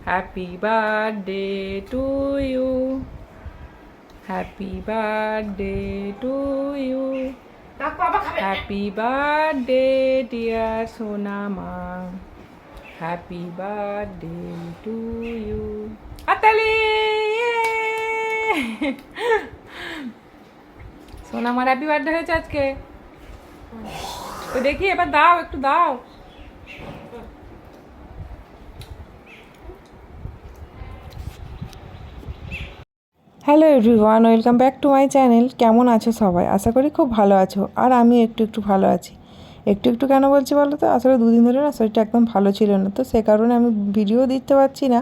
Happy birthday to you. Happy birthday to you. Happy birthday dear Sonama. Happy birthday to you. Atali! সোনামার happy birthday হয়েছে আজকে। তো দেখি এবার দাও, একটু দাও। Hello everyone, welcome back to my channel. কেমন আছো সবাই? আশা করি খুব ভালো আছো। আর আমি একটু একটু ভালো আছি। একটু একটু কেন বলছি বলো তো, আসলে দুদিন ধরে না শরীরটা একদম ভালো ছিল না, তো সে কারণে আমি ভিডিও দিতে পারছি না।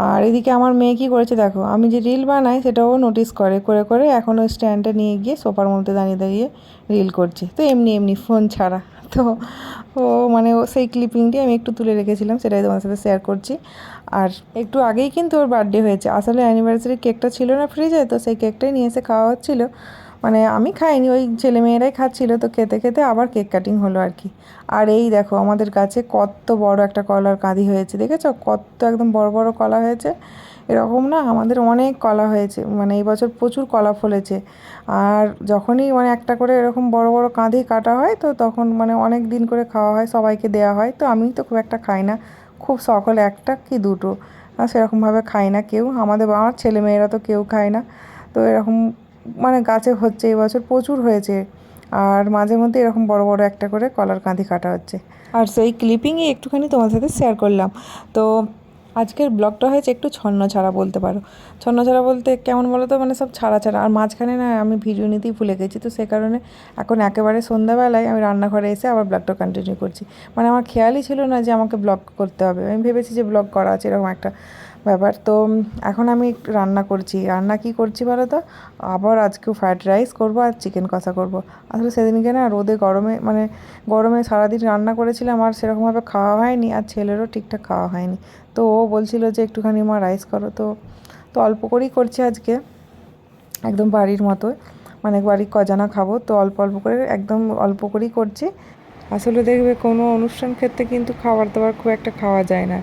আর এদিকে আমার মেয়ে কী করেছে দেখো, আমি যে রিল বানাই সেটাও নোটিস করে করে করে এখন ওই স্ট্যান্ডটা নিয়ে গিয়ে সোফার মধ্যে দাঁড়িয়ে দাঁড়িয়ে রিল করছে। তো এমনি এমনি ফোন ছাড়া। তো ও মানে সেই ক্লিপিংটি আমি একটু তুলে রেখেছিলাম, সেটাই তোমার সাথে শেয়ার করছি। আর একটু আগেই কিন্তু ওর বার্থডে হয়েছে। আসলে অ্যানিভার্সারি কেকটা ছিল না ফ্রিজে, তো সেই কেকটাই নিয়ে এসে খাওয়া হচ্ছিলো। মানে আমি খাইনি, ওই ছেলেমেয়েরাই খাচ্ছিলো। তো খেতে খেতে আবার কেক কাটিং হলো আর কি। আর এই দেখো আমাদের গাছে কত বড় একটা কলার কাঁদি হয়েছে, দেখেছো? কত একদম বড় বড় কলা হয়েছে। এরকম না আমাদের অনেক কলা হয়েছে, মানে এই বছর প্রচুর কলা ফলেছে। আর যখনই মানে একটা করে এরকম বড় বড় কাঁদি কাটা হয়, তো তখন মানে অনেক দিন করে খাওয়া হয়, সবাইকে দেওয়া হয়। তো আমি তো খুব একটা খাই না, খুব শখ হলে একটা কি দুটো, আর সেরকমভাবে খাই না কেউ। আমার ছেলেমেয়েরা তো কেউ খায় না। তো এরকম মানে গাছে হচ্ছে, এই বছর প্রচুর হয়েছে। আর মাঝে মধ্যে এরকম বড় বড় একটা করে কলার কাঁদি কাটা হচ্ছে। আর সেই ক্লিপিংই একটুখানি তোমার সাথে শেয়ার করলাম। তো আজকের ব্লগটা হয়েছে একটু ছন্ন ছাড়া বলতে পারো। ছন্ন ছাড়া বলতে কেমন বলো তো, মানে সব ছাড়া ছাড়া। আর মাঝখানে না আমি ভিডিও নিতেই ভুলে গেছি, তো সে কারণে এখন একেবারে সন্ধ্যাবেলায় আমি রান্নাঘরে এসে আবার ব্লগটা কন্টিনিউ করছি। মানে আমার খেয়ালই ছিল না যে আমাকে ব্লগ করতে হবে, আমি ভেবেছি যে ব্লগ করা আছে এরকম একটা ব্যাপার। তো এখন আমি একটু রান্না করছি। রান্না কি করছি বলো তো, আবার আজকেও ফ্রাইড রাইস করবো আর চিকেন কষা করবো। আসলে সেদিনকে না রোদে গরমে মানে গরমে সারাদিন রান্না করেছিলাম, আর সেরকমভাবে খাওয়া হয়নি, আর ছেলেরও ঠিকঠাক খাওয়া হয়নি। তো ও বলছিল যে একটুখানি মা রাইস করো, তো তো অল্প করেই করছি আজকে, একদম বাড়ির মতো। মানে বাড়ির কজনা খাবো, তো অল্প অল্প করে একদম অল্প করেই করছি। আসলে দেখবে কোনো অনুষ্ঠান ক্ষেত্রে কিন্তু খাবার দাবার খুব একটা খাওয়া যায় না,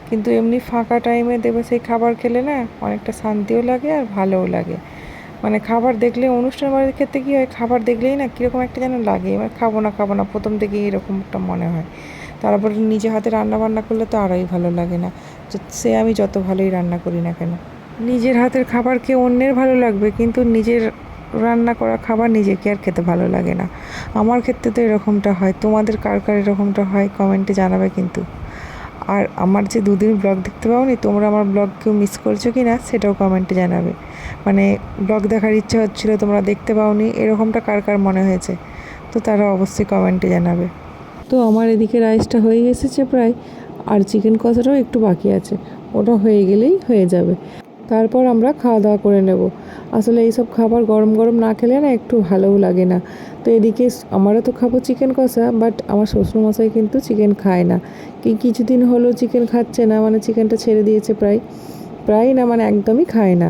কিন্তু এমনি ফাঁকা টাইমে দেখবে সেই খাবার খেলে না অনেকটা শান্তিও লাগে আর ভালোও লাগে। মানে খাবার দেখলে অনুষ্ঠান বাড়ির ক্ষেত্রে কী হয়, খাবার দেখলেই না কীরকম একটা যেন লাগে, এবার খাবো না খাবো না প্রথম থেকেই এরকম একটা মনে হয়। তারপর নিজে হাতে রান্না বান্না করলে তো আরোই ভালো লাগে না, সে আমি যত ভালোই রান্না করি না কেন। নিজের হাতের খাবার খেয়ে অন্যের ভালো লাগবে, কিন্তু নিজের রান্না করা খাবার নিজেকে আর খেতে ভালো লাগে না। আমার ক্ষেত্রে তো এরকমটা হয়। তোমাদের কার কার এরকমটা হয় কমেন্টে জানাবে কিন্তু। আর আমার যে দুদিন ব্লগ দেখতে পাওনি, তোমরা আমার ব্লগ কেউ মিস করছো কি না সেটাও কমেন্টে জানাবে। মানে ব্লগ দেখার ইচ্ছা হচ্ছিলো, তোমরা দেখতে পাওনি, এরকমটা কার কার মনে হয়েছে, তো তারা অবশ্যই কমেন্টে জানাবে। তো আমার এদিকে রাইসটা হয়ে এসেছে প্রায়, আর চিকেন কষাটাও একটু বাকি আছে, ওটা হয়ে গেলেই হয়ে যাবে। তারপর আমরা খাওয়া দাওয়া করে নেব। আসলে এইসব খাবার গরম গরম না খেলে না একটু ভালোও লাগে না। তো এদিকে আমরা তো খাবো চিকেন কষা, বাট আমার শ্বশুরমশাই কিন্তু চিকেন খায় না। কিছুদিন হলো চিকেন খাচ্ছে না, মানে চিকেনটা ছেড়ে দিয়েছে প্রায় প্রায় না, মানে একদমই খায় না।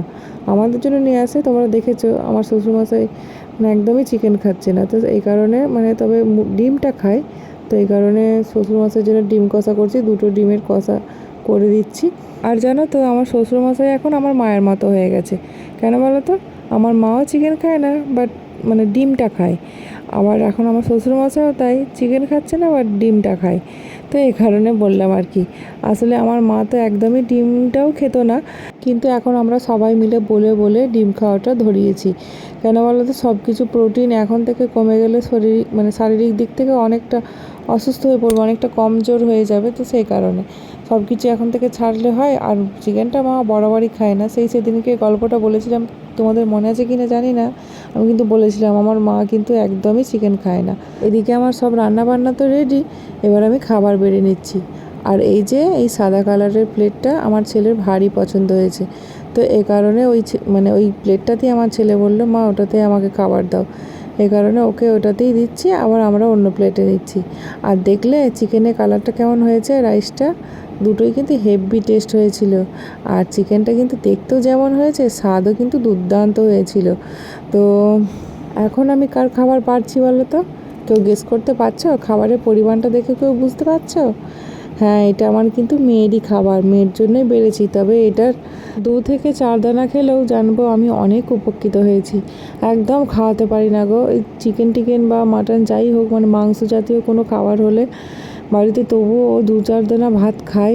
আমাদের জন্য নিয়ে আসে, তোমরা দেখেছো আমার শ্বশুরমশাই মানে একদমই চিকেন খাচ্ছে না। তো এই কারণে মানে তবে ডিমটা খায়, তো এই কারণে শ্বশুরমশাইয়ের জন্য ডিম কষা করছি, দুটো ডিমের কষা করে দিচ্ছি। আর জানো তো আমার শ্বশুরমশাই এখন আমার মায়ের মতো হয়ে গেছে। কেন বলো তো, আমার মাও চিকেন খায় না, বাট মানে ডিমটা খায়। আবার এখন আমার শ্বশুরমশাইও তাই, চিকেন খাচ্ছে না বাট ডিমটা খায়। তো এই কারণে বললাম আর কি। আসলে আমার মা তো একদমই ডিমটাও খেত না, কিন্তু এখন আমরা সবাই মিলে বলে বলে ডিম খাওয়াটা ধরিয়েছি। কেন বলো তো, সব কিছু প্রোটিন এখন থেকে কমে গেলে শরীর মানে শারীরিক দিক থেকে অনেকটা অসুস্থ হয়ে পড়বে, অনেকটা কমজোর হয়ে যাবে। তো সেই কারণে সব কিছু এখন থেকে ছাড়লে হয়। আর চিকেনটা মা বরাবরই খায় না, সেদিনকে গল্পটা বলেছিলাম, তোমাদের মনে আছে কি না জানি না, আমি কিন্তু বলেছিলাম আমার মা কিন্তু একদমই চিকেন খায় না। এদিকে আমার সব রান্না বান্না তো রেডি, এবার আমি খাবার বেড়ে নিচ্ছি। আর এই যে এই সাদা কালারের প্লেটটা আমার ছেলের ভারী পছন্দ হয়েছে, তো এ কারণে মানে ওই প্লেটটাতেই আমার ছেলে বললো মা ওটাতেই আমাকে খাবার দাও। এ কারণে ওকে ওটাতেই দিচ্ছি, আবার আমরা অন্য প্লেটে নিচ্ছি। আর দেখলে চিকেনের কালারটা কেমন হয়েছে, রাইসটা দুটোই কিন্তু হেভি টেস্ট হয়েছিল। আর চিকেনটা কিন্তু দেখতেও যেমন হয়েছে, স্বাদও কিন্তু দুর্দান্ত হয়েছিল। তো এখন আমি কার খাবার পারছি বলো তো? কেউ গেস করতে পারছো? খাবারের পরিমাণটা দেখে কেউ বুঝতে পারছো? হ্যাঁ, এটা আমার কিন্তু মেয়েরই খাবার, মেয়ের জন্যই বেড়েছি। তবে এটার 2 থেকে 4 দানা খেলেও জানবো আমি অনেক উপকৃত হয়েছি। একদম খাওয়াতে পারি না গো, এই চিকেন টিকেন বা মাটন যাই হোক, মানে মাংস জাতীয় কোনো খাবার হলে বাড়িতে তবুও 2-4 দানা ভাত খাই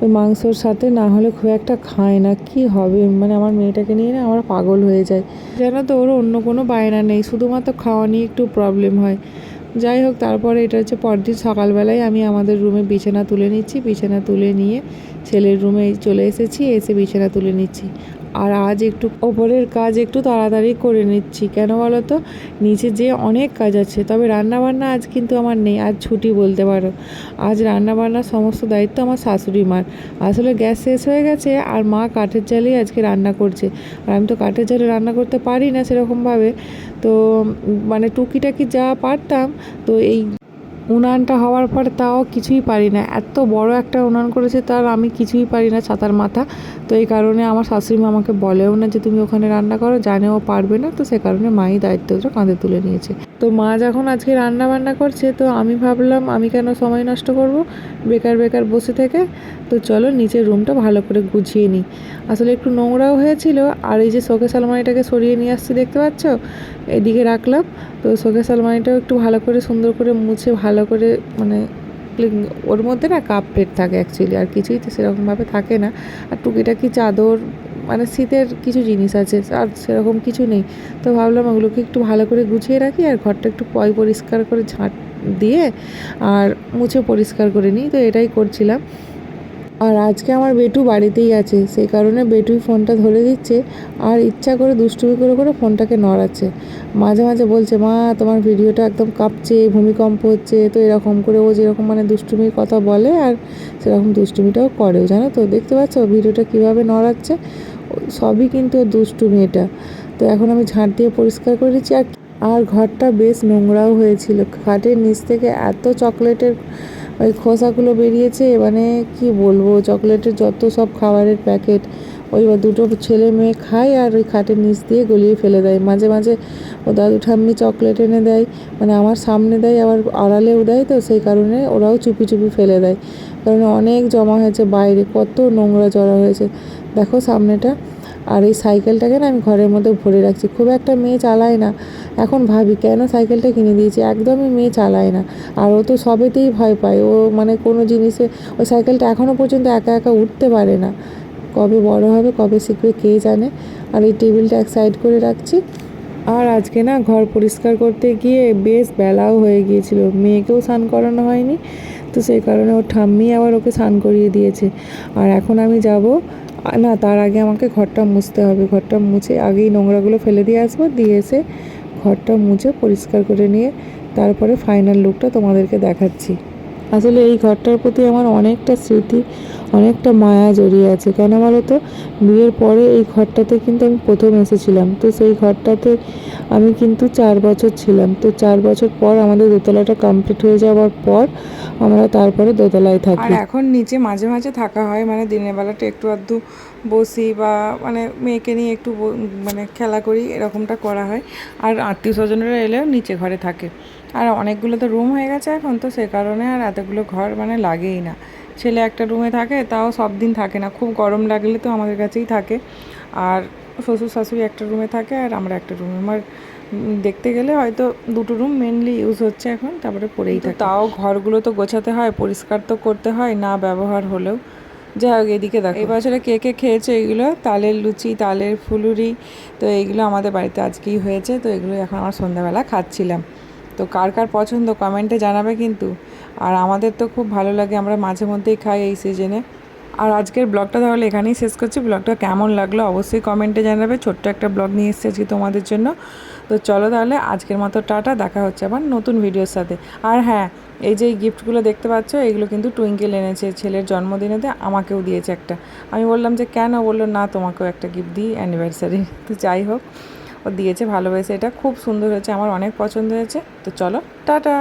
ওই মাংসর সাথে, না হলে খুব একটা খায় না। কি হবে, মানে আমার মেয়েটাকে নিয়ে না আমরা পাগল হয়ে যাই। জানো তো, ওর অন্য কোনো বায়না নেই, শুধুমাত্র খাওয়া নিয়ে একটু প্রবলেম হয়। যাই হোক, তারপরে এটা হচ্ছে পরদিন সকালবেলায় আমি আমাদের রুমে বিছানা তুলে নিচ্ছি। বিছানা তুলে নিয়ে ছেলের রুমে চলে এসেছি, এসে বিছানা তুলে নিচ্ছি। আর আজ একটু ওপরের কাজ একটু তাড়াতাড়ি করে নিচ্ছি, কেন বলো তো, নিচে যে অনেক কাজ আছে। তবে রান্নাবান্না আজ কিন্তু আমার নেই, আজ ছুটি বলতে পারো। আজ রান্নাবান্নার সমস্ত দায়িত্ব আমার শাশুড়ি মার। আসলে গ্যাস শেষ হয়ে গেছে আর মা কাঠের জালেই আজকে রান্না করছে। আর আমি তো কাঠের জালে রান্না করতে পারি না সেরকমভাবে, তো মানে টুকিটাকি যা পারতাম। তো এই উনানটা হওয়ার পর তাও কিছুই পারি না, এত বড় একটা উনান করেছে, তার আমি কিছুই পারি না ছাতার মাথা। তো এই কারণে আমার শাশুড়ি মা আমাকে বলেও না যে তুমি ওখানে রান্না করো, জানেও পারবে না, তো সে কারণে মাই দায়িত্বটা কাঁধে তুলে নিয়েছে। তো মা যখন আজকে রান্না বান্না করছে, তো আমি ভাবলাম আমি কেন সময় নষ্ট করব বেকার বেকার বসে থেকে। তো চলো নিচের রুমটা ভালো করে গুছিয়ে নিই। আসলে একটু নোংরাও হয়েছিল, আর এই যে শোকেস আলমারিটাকে সরিয়ে নিয়ে আসছি দেখতে পাচ্ছ, এদিকে রাখলাম। তো শোকেস আলমারিটাও একটু ভালো করে সুন্দর করে মুছে ভালো করে, মানে ওর মধ্যে না কাপ প্লেট থাকে অ্যাকচুয়ালি, আর কিছুই তো সেরকমভাবে থাকে না। আর টুকিটাকি চাদর, মানে শীতের কিছু জিনিস আছে, আর সেরকম কিছু নেই। তো ভাবলাম ওগুলোকে একটু ভালো করে গুছিয়ে রাখি, আর ঘরটা একটু পরিষ্কার করে ঝাঁট দিয়ে আর মুছে পরিষ্কার করে নিই। তো এটাই করছিলাম। আর আজকে আমার বেটু বাড়িতেই আছে, সেই কারণে বেটুই ফোনটা ধরে দিচ্ছে আর ইচ্ছা করে দুষ্টুমি করে করে ফোনটাকে নড়াচ্ছে। মাঝে মাঝে বলছে, মা তোমার ভিডিওটা একদম কাঁপছে, ভূমিকম্প হচ্ছে। তো এরকম করে ও যেরকম মানে দুষ্টুমির কথা বলে আর সেরকম দুষ্টুমিটাও করেও, জানো তো, দেখতে পাচ্ছ ভিডিওটা কীভাবে নড়াচ্ছে, সবই কিন্তু ওর দুষ্টুমি এটা। তো এখন আমি ঝাঁট দিয়ে পরিষ্কার করে দিচ্ছি। আর ঘরটা বেশ নোংরাও হয়েছিল, খাটের নিচ থেকে এত চকলেটের ওই খোসাগুলো বেরিয়েছে, মানে কি বলবো, চকলেটের যত সব খাবারের প্যাকেট ওই দুটো ছেলে মেয়ে খায় আর ওই খাটের নিচ দিয়ে গলিয়ে ফেলে দেয়। মাঝে মাঝে ও দাদু ঠাম্মি চকলেট এনে দেয়, মানে আমার সামনে দেয় আবার আড়ালেও দেয়, তো সেই কারণে ওরাও চুপি চুপি ফেলে দেয়। কারণ অনেক জমা হয়েছে বাইরে, কত নোংরা জড়া হয়েছে দেখো সামনেটা। আর এই সাইকেলটাকে না আমি ঘরের মধ্যে ভরে রাখছি, খুব একটা মেয়ে চালায় না। এখন ভাবি কেন সাইকেলটা কিনে দিয়েছি, একদমই মেয়ে চালায় না। আর ও তো সবেতেই ভয় পায়, ও মানে কোনো জিনিসে ওই সাইকেলটা এখনও পর্যন্ত একা একা উঠতে পারে না। কবে বড় হবে, কবে শিখবে কে জানে। আর এই টেবিলটা এক সাইড করে রাখছি। আর আজকে না ঘর পরিষ্কার করতে গিয়ে বেশ বেলাও হয়ে গিয়েছিল, মেয়েকেও স্নান করানো হয়নি, তো সেই কারণে ওর ঠাম্মি আবার ওকে স্নান করিয়ে দিয়েছে। আর এখন আমি যাব, না তার আগে আমাকে ঘরটা মুছতে হবে। ঘরটা মুছে আগেই নোংরাগুলো ফেলে দিয়ে আসবো, দিয়ে এসে ঘরটা মুছে পরিষ্কার করে নিয়ে তারপরে ফাইনাল লুকটা তোমাদেরকে দেখাচ্ছি। আসলে এই ঘরটার প্রতি আমার অনেকটা স্মৃতি, অনেকটা মায়া জড়িয়ে আছে। কেন বলো তো, বিয়ের পরে এই ঘরটাতে কিন্তু আমি প্রথম এসেছিলাম। তো সেই ঘরটাতে আমি কিন্তু 4 বছর ছিলাম। তো 4 বছর পর আমাদের দোতলাটা কমপ্লিট হয়ে যাওয়ার পর আমরা তারপরে দোতলায় থাকি। আর এখন নিচে মাঝে মাঝে থাকা হয়, মানে দিনের বেলাটা একটু আধটু বসি বা মানে মেয়েকে নিয়ে একটু মানে খেলা করি, এরকমটা করা হয়। আর আত্মীয় স্বজনরা এলেও নিচে ঘরে থাকে। আর অনেকগুলো তো রুম হয়ে গেছে এখন, তো সে কারণে আর এতগুলো ঘর মানে লাগেই না। ছেলে একটা রুমে থাকে, তাও সব দিন থাকে না, খুব গরম লাগলে তো আমাদের কাছেই থাকে। আর শ্বশুর শাশুড়ি একটা রুমে থাকে আর আমরা একটা রুমে। আমার দেখতে গেলে হয়তো 2টো রুম মেনলি ইউজ হচ্ছে এখন, তারপরে পড়েই থাকে। তাও ঘরগুলো তো গোছাতে হয়, পরিষ্কার তো করতে হয়, না ব্যবহার হলেও। যাই হোক, এদিকে দেখো এই বছরে কে কে খেয়েছে এগুলো, তালের লুচি, তালের ফুলুরি। তো এইগুলো আমাদের বাড়িতে আজকেই হয়েছে, তো এগুলো এখন আমার সন্ধ্যাবেলা খাচ্ছিলাম। তো কার কার পছন্দ কমেন্টে জানাবে কিন্তু। আর আমাদের তো খুব ভালো লাগে, আমরা মাঝে মধ্যেই খাই এই সিজনে। আর আজকের ব্লগটা তাহলে এখানেই শেষ করছি। ব্লগটা কেমন লাগলো অবশ্যই কমেন্টে জানাবে। ছোট্ট একটা ব্লগ নিয়ে এসেছি আজকে তোমাদের জন্য। তো চলো তাহলে আজকের মতো টাটা, দেখা হচ্ছে আবার নতুন ভিডিওর সাথে। আর হ্যাঁ, এই যে গিফটগুলো দেখতে পাচ্ছ, এগুলো কিন্তু টুইঙ্কেল এনেছে ছেলের জন্মদিনেতে, আমাকেও দিয়েছে একটা। আমি বললাম যে কেন, বললো না তোমাকেও একটা গিফট দিই অ্যানিভার্সারি। তো যাই হোক, ও দিয়েছে ভালোবেসে, এটা খুব সুন্দর হয়েছে, আমার অনেক পছন্দ হয়েছে। তো চলো টাটা।